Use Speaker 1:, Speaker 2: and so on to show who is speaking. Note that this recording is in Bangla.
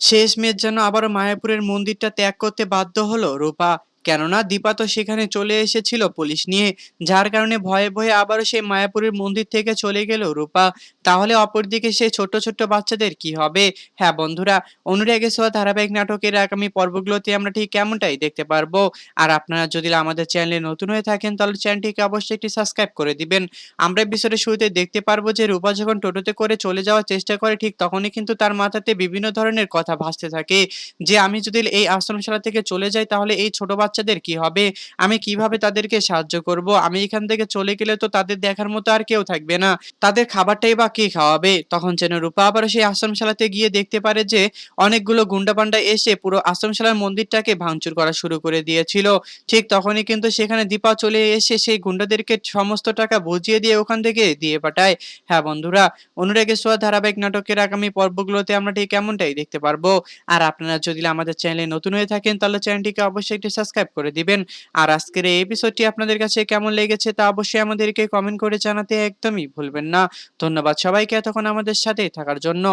Speaker 1: শেষমেশ যেন আবারও মায়াপুরের মন্দিরটা ত্যাগ করতে বাধ্য হলো রূপা। কেননা দীপা তো সেখানে চলে এসেছিল পুলিশ নিয়ে, যার কারণে ভয়ে ভয়ে আবারও সেই মায়াপুরের মন্দির থেকে চলে গেল রূপা। তাহলে অপরদিকে সেই ছোট্ট ছোট্ট বাচ্চাদের কি হবে? হ্যাঁ বন্ধুরা, অনুরাগে ছোঁয়া ধারাবাহিক নাটকের আগামী পর্বগুলোতে আমরা ঠিক কেমনটাই দেখতে পারবো। আর আপনারা যদি আমাদের চ্যানেলে নতুন হয়ে থাকেন তাহলে চ্যানেলটিকে অবশ্যই একটি সাবস্ক্রাইব করে দিবেন। আমরা এপিসোডের শুরুতে দেখতে পারবো যে রূপা যখন টোটোতে করে চলে যাওয়ার চেষ্টা করে, ঠিক তখনই কিন্তু তার মাথাতে বিভিন্ন ধরনের কথা ভাসতে থাকে। যে আমি যদি এই আশ্রমশালা থেকে চলে যাই তাহলে এই ছোট বাচ্চাদের কি হবে? আমি কিভাবে তাদেরকে সাহায্য করব? আমি এখান থেকে চলে গেলে তো তাদের দেখার মতো আর কেউ থাকবে না। তাদের খাবারটাই বা কে খাওয়াবে? তখন যেন রূপা আবারও সেই আশ্রমশালাতে গিয়ে দেখতে পারে যে অনেকগুলো গুন্ডা-পান্ডা এসে পুরো আশ্রমশালার মন্দিরটাকে ভাঙচুর করা শুরু করে দিয়েছিল। ঠিক তখনই কিন্তু সেখানে দীপা চলে এসে সেই গুন্ডাদেরকে সমস্ত টাকা বুঝিয়ে দিয়ে ওখান থেকে দিয়ে পাঠায়। হ্যাঁ বন্ধুরা, অনুরাগের ছোঁয়া ধারাবাহিক নাটকের আগামী পর্বগুলোতে আমরা ঠিক এমনটাই দেখতে পারবো। আর আপনারা যদি আমাদের চ্যানেলে নতুন হয়ে থাকেন তাহলে চ্যানেলটিকে অবশ্যই একটি সাবস্ক্রাইব করে দিবেন। আর আজকের এই এপিসোডটি আপনাদের কাছে কেমন লেগেছে তা অবশ্যই আমাদেরকে কমেন্ট করে জানাতে একদমই ভুলবেন না। ধন্যবাদ সবাইকে এতক্ষণ আমাদের সাথে থাকার জন্য।